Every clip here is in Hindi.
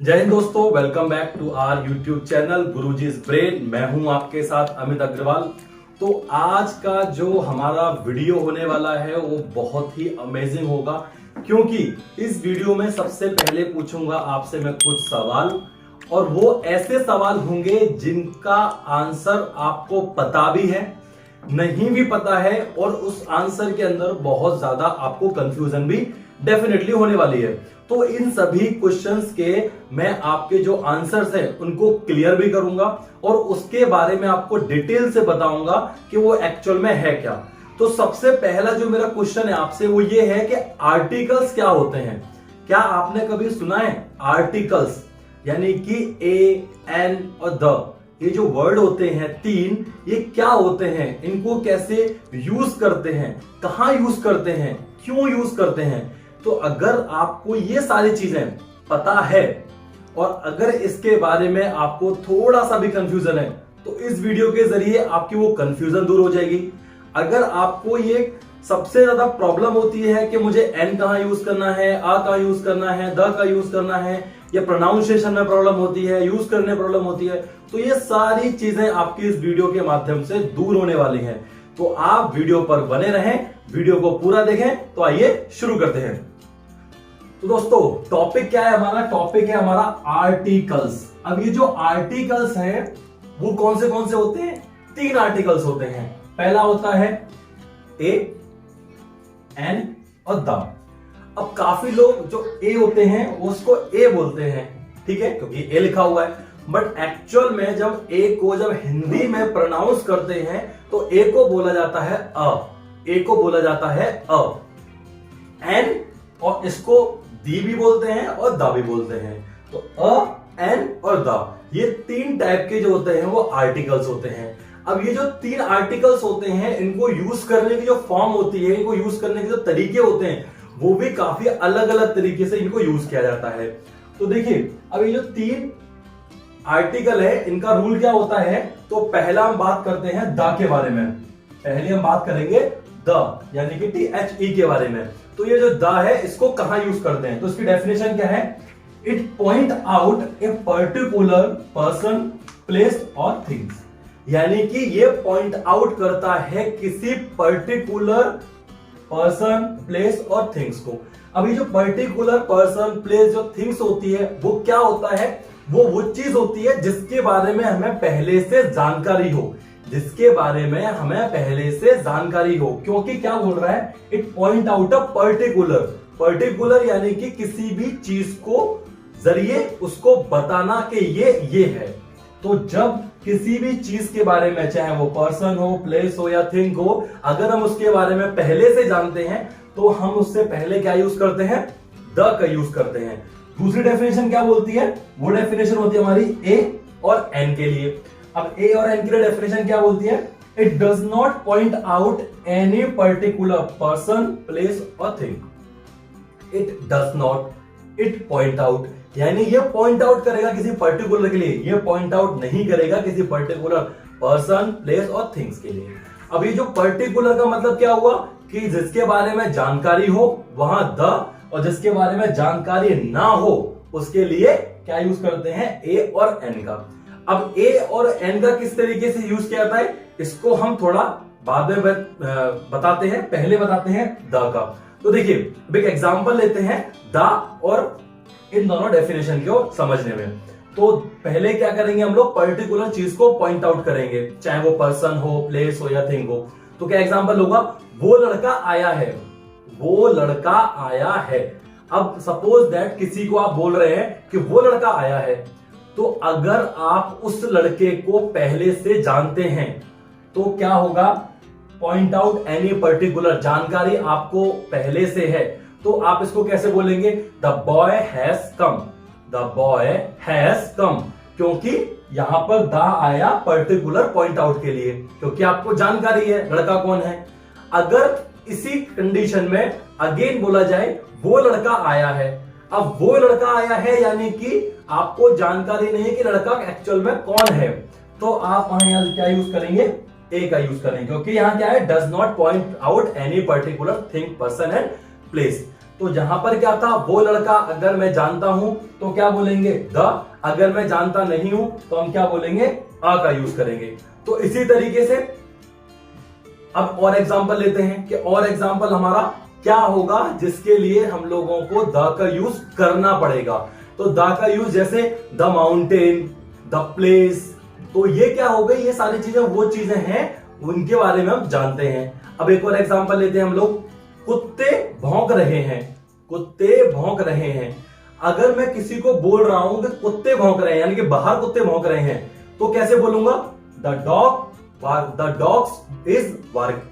जय हिंद दोस्तों, welcome back to our YouTube channel गुरुजी's ब्रेन। मैं हूं आपके साथ अमित अग्रवाल। तो आज का जो हमारा वीडियो होने वाला है वो बहुत ही अमेजिंग होगा, क्योंकि इस वीडियो में सबसे पहले पूछूंगा आपसे मैं कुछ सवाल, और वो ऐसे सवाल होंगे जिनका आंसर आपको पता भी है, नहीं भी पता है, और उस आंसर के अंदर बहुत ज्यादा आपको कंफ्यूजन भी डेफिनेटली होने वाली है। तो इन सभी क्वेश्चंस के मैं आपके जो आंसर्स हैं उनको क्लियर भी करूंगा और उसके बारे में आपको डिटेल से बताऊंगा कि वो एक्चुअल में है क्या। तो सबसे पहला जो मेरा क्वेश्चन है आपसे वो ये है कि आर्टिकल्स क्या होते हैं। क्या आपने कभी सुना है आर्टिकल्स, यानी कि ए, एन और द, ये जो वर्ड होते हैं तीन, ये क्या होते हैं, इनको कैसे यूज करते हैं, कहां यूज करते हैं, क्यों यूज करते हैं। तो अगर आपको ये सारी चीजें पता है और अगर इसके बारे में आपको थोड़ा सा भी कंफ्यूजन है तो इस वीडियो के जरिए आपकी वो कंफ्यूजन दूर हो जाएगी। अगर आपको ये सबसे ज्यादा प्रॉब्लम होती है कि मुझे एन कहां यूज करना है, आ कहां यूज करना है, द का यूज करना है, या प्रोनाउंसिएशन में प्रॉब्लम होती है, यूज करने में प्रॉब्लम होती है, तो ये सारी चीजें आपकी इस वीडियो के माध्यम से दूर होने वाली हैं। तो आप वीडियो पर बने रहें, वीडियो को पूरा देखें। तो आइए शुरू करते हैं। तो दोस्तों टॉपिक क्या है हमारा? टॉपिक है हमारा आर्टिकल्स। अब ये जो आर्टिकल्स हैं वो कौन से होते हैं? तीन आर्टिकल्स होते हैं। पहला होता है ए, एन और द। अब काफी लोग जो ए होते हैं उसको ए बोलते हैं, ठीक है, क्योंकि ए लिखा हुआ है, बट एक्चुअल में जब ए को जब हिंदी में प्रोनाउंस करते हैं तो ए को बोला जाता है अ, ए को बोला जाता है अ। एन और इसको दी भी बोलते हैं और दा भी बोलते हैं। तो अ, एन और दा, ये तीन टाइप के जो होते हैं वो आर्टिकल्स होते हैं। अब ये जो तीन आर्टिकल्स होते हैं इनको यूज करने की जो फॉर्म होती है, इनको यूज करने के जो तरीके होते हैं वो भी काफी अलग अलग तरीके से इनको यूज किया जाता है। तो देखिए अब ये जो तीन आर्टिकल है इनका रूल क्या होता है। तो पहला हम बात करते हैं दा के बारे में। पहले हम बात करेंगे द यानी कि THE के बारे में। तो ये जो द है इसको कहां यूज करते हैं? तो इसकी डेफिनेशन क्या है? It point out a particular person, place और थिंग्स। यानी कि ये पॉइंट आउट करता है किसी पर्टिकुलर पर्सन, प्लेस और थिंग्स को। अभी जो पर्टिकुलर पर्सन, प्लेस, जो थिंग्स होती है वो क्या होता है? वो चीज होती है जिसके बारे में हमें पहले से जानकारी हो, जिसके बारे में हमें पहले से जानकारी हो। क्योंकि क्या बोल रहा है? It point out a particular यानी कि किसी भी चीज को जरिए उसको बताना कि ये है। तो जब किसी भी चीज के बारे में, चाहे वो पर्सन हो, प्लेस हो या थिंग हो, अगर हम उसके बारे में पहले से जानते हैं तो हम उससे पहले क्या यूज करते हैं? द का यूज करते हैं। दूसरी डेफिनेशन क्या बोलती है? वो डेफिनेशन होती है हमारी ए और एन के लिए। अब ए और एन के लिए डेफिनेशन क्या बोलती है? It does not point out any particular person, place और thing. It does not, it point out, यानी ये पॉइंट आउट करेगा किसी पर्टिकुलर के लिए, ये पॉइंट आउट नहीं करेगा किसी पर्टिकुलर पर्सन, प्लेस और थिंग्स के लिए। अब ये जो पर्टिकुलर का मतलब क्या हुआ कि जिसके बारे में जानकारी हो वहां द, और जिसके बारे में जानकारी ना हो उसके लिए क्या यूज करते हैं? ए और एन का। अब ए और एन का किस तरीके से यूज किया जाता है इसको हम थोड़ा बाद में बताते हैं, पहले बताते हैं द का। तो देखिए एक एग्जांपल लेते हैं द और इन दोनों डेफिनेशन को समझने में। तो पहले क्या करेंगे हम लोग? पर्टिकुलर चीज को पॉइंट आउट करेंगे, चाहे वो पर्सन हो, प्लेस हो या थिंग हो। तो क्या एग्जांपल होगा? वो लड़का आया है, वो लड़का आया है। अब सपोज दैट किसी को आप बोल रहे हैं कि वो लड़का आया है, तो अगर आप उस लड़के को पहले से जानते हैं तो क्या होगा? पॉइंट आउट एनी पर्टिकुलर, जानकारी आपको पहले से है, तो आप इसको कैसे बोलेंगे? The boy has come, the boy has come, क्योंकि यहां पर द आया पर्टिकुलर पॉइंट आउट के लिए, क्योंकि आपको जानकारी है लड़का कौन है। अगर इसी कंडीशन में अगेन बोला जाए वो लड़का आया है, अब वो लड़का आया है यानी कि आपको जानकारी नहीं है कि लड़का एक्चुअल में कौन है, तो आप वहां यहां क्या यूज करेंगे? ए का यूज करेंगे, क्योंकि यहां क्या है? Does not point out any particular thing, person and place. तो जहां पर क्या था, वो लड़का अगर मैं जानता हूं तो क्या बोलेंगे द, अगर मैं जानता नहीं हूं तो हम क्या बोलेंगे आ का यूज करेंगे। तो इसी तरीके से अब और एग्जांपल लेते हैं कि और एग्जांपल हमारा क्या होगा जिसके लिए हम लोगों को द का यूज करना पड़ेगा। तो द का यूज जैसे द माउंटेन, द प्लेस, तो ये क्या हो गई, ये सारी चीजें वो चीजें हैं उनके बारे में हम जानते हैं। अब एक और एग्जांपल लेते हैं हम लोग, कुत्ते भौंक रहे हैं, कुत्ते भौंक रहे हैं। अगर मैं किसी को बोल रहा हूं कि कुत्ते भौंक रहे हैं, यानी कि बाहर कुत्ते भौंक रहे हैं, तो कैसे बोलूंगा, the dogs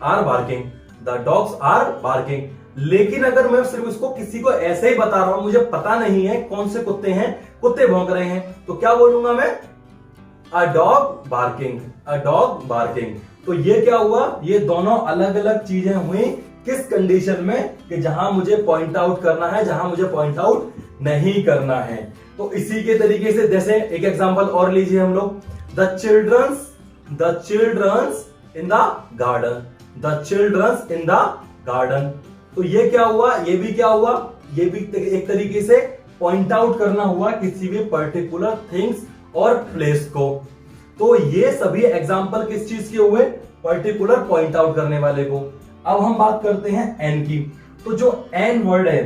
are barking, the dogs are barking. लेकिन अगर मैं सिर्फ इसको किसी को ऐसे ही बता रहा हूं, मुझे पता नहीं है कौन से कुत्ते हैं, कुत्ते भौंक रहे हैं, तो क्या बोलूंगा मैं, a dog barking, a dog barking. तो ये क्या हुआ, ये दोनों अलग अलग चीजें हुई किस कंडीशन में, कि जहां मुझे पॉइंट आउट करना है, जहां मुझे पॉइंट आउट नहीं करना है। तो इसी के तरीके से जैसे एक एग्जांपल और लीजिए हम लोग, the children's in the garden, the children's in the garden. तो ये क्या हुआ, ये भी क्या हुआ, ये भी एक तरीके से पॉइंट आउट करना हुआ किसी भी पर्टिकुलर थिंग्स और प्लेस को। तो ये सभी एग्जांपल किस चीज के हुए, पर्टिकुलर पॉइंट आउट करने वाले को। अब हम बात करते हैं एन की। तो जो एन वर्ड है,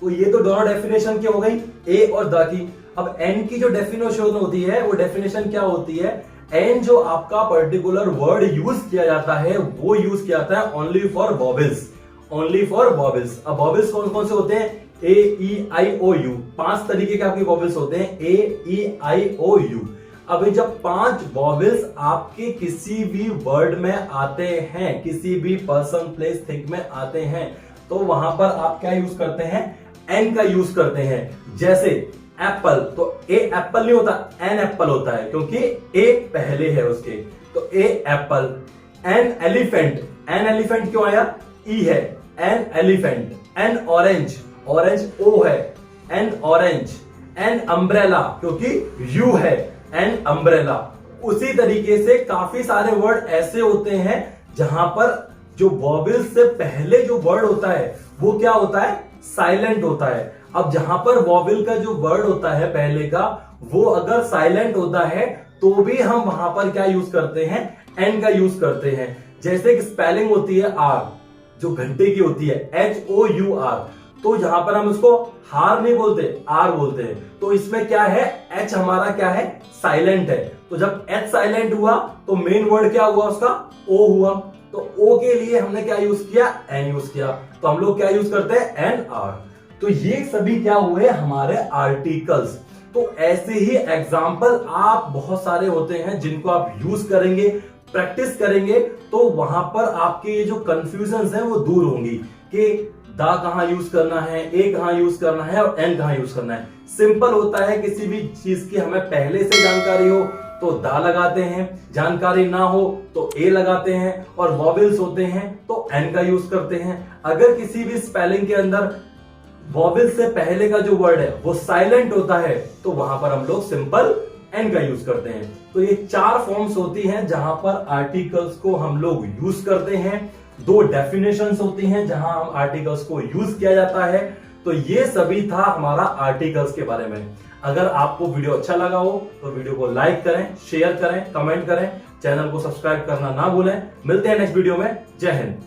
तो ये तो दोनों डेफिनेशन क्या हो गई, ए और द की। अब एन की जो डेफिनेशन होती है, वो डेफिनेशन क्या होती है, एन जो आपका पर्टिकुलर वर्ड यूज किया जाता है, वो यूज किया जाता है only for vowels, only for vowels. अब वॉवेल्स कौन कौन से होते हैं, ए ई आई ओ यू, 5 तरीके के आपके वॉवेल्स होते हैं, ए ई आई ओ यू। अब जब 5 वॉवेल्स आपके किसी भी वर्ड में आते हैं, किसी भी पर्सन प्लेस थिंग में आते हैं, तो वहां पर आप क्या यूज करते हैं, एन का यूज करते हैं। जैसे एप्पल, तो ए एप्पल नहीं होता, एन एप्पल होता है, क्योंकि ए पहले है उसके, तो a apple. An elephant, an elephant क्यों आया, ई है, an elephant. An orange, orange O है, एन ऑरेंज। एन अम्ब्रेला, क्योंकि यू है, एन अम्ब्रेला। उसी तरीके से काफी सारे वर्ड ऐसे होते हैं जहां पर जो वॉवेल से पहले जो वर्ड होता है वो क्या होता है, साइलेंट होता है। अब जहां पर वॉवेल का जो वर्ड होता है पहले का, वो अगर साइलेंट होता है तो भी हम वहां पर क्या यूज करते हैं, एन का यूज करते हैं। जैसे कि स्पेलिंग होती है आर, जो घंटे की होती है, HOUR, तो जहां पर हम उसको हार नहीं बोलते, आर बोलते हैं। तो इसमें क्या है, एच हमारा क्या है, साइलेंट है। तो जब एच साइलेंट हुआ तो मेन वर्ड क्या हुआ उसका, ओ हुआ। तो ओ के लिए हमने क्या यूज किया, एन यूज किया। तो हम लोग क्या यूज करते हैं, एन आर। तो ये सभी क्या हुए, हमारे आर्टिकल्स। तो ऐसे ही एग्जाम्पल आप बहुत सारे होते हैं जिनको आप यूज करेंगे, प्रैक्टिस करेंगे, तो वहां पर आपके ये जो कंफ्यूजन है वो दूर होंगी कि दा कहां यूज करना है, ए कहां यूज करना है और एन कहां यूज करना है। सिंपल होता है, किसी भी चीज की हमें पहले से जानकारी हो तो दा लगाते हैं, जानकारी ना हो तो ए लगाते हैं, और वॉवेल्स होते हैं तो एन का यूज करते हैं। अगर किसी भी स्पेलिंग के अंदर वॉवेल से पहले का जो वर्ड है वो साइलेंट होता है तो वहां पर हम लोग सिंपल एन का यूज करते हैं। तो ये 4 फॉर्म्स होती हैं जहां पर आर्टिकल्स को हम लोग यूज करते हैं। 2 डेफिनेशंस होती हैं जहां हम आर्टिकल्स को यूज किया जाता है। तो ये सभी था हमारा आर्टिकल्स के बारे में। अगर आपको वीडियो अच्छा लगा हो तो वीडियो को लाइक करें, शेयर करें, कमेंट करें, चैनल को सब्सक्राइब करना ना भूलें। मिलते हैं नेक्स्ट वीडियो में। जय हिंद।